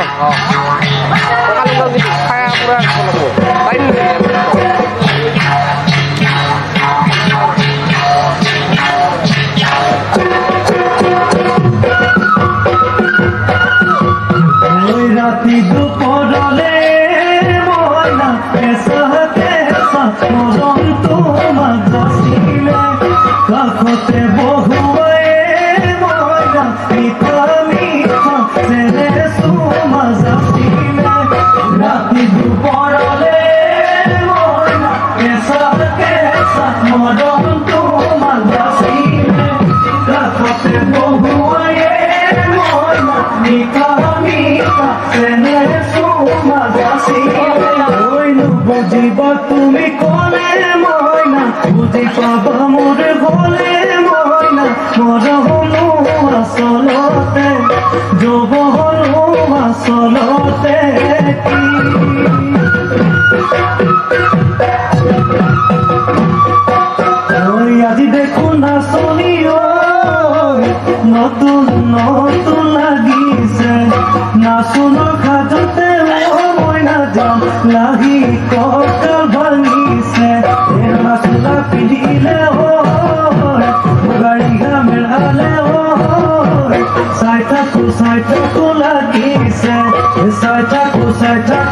Kalau di kayak kurang kalau lain ৰাতি দুপুৰলে ময়না এসে মৰণ তোমাৰ যাচিলে কাষতে বহুৱে ময়না মিঠা মিঠা চেনে চুমা যাচিলে ৰাতি দুপৰলে ময়না এসে মৰণ তোমাৰ যাচিলে কাষতে বহুৱে ময়না মিঠা বুজিব তুমি কলে ময়না বুজি পাবা মোৰ গলে ময়না মৰহলো আচলতে যৌৱনো আচলতে আজি দেখো নাচনি নতুন নতুন লাগিছে নাচনৰ খাজতে ময়না যাম লাগি কঁকাল ভাঙিছে নাচোলা পিন্ধিলে গাড়ীয়া মেলালে চাই থাকো লাগিছে চাই থাকো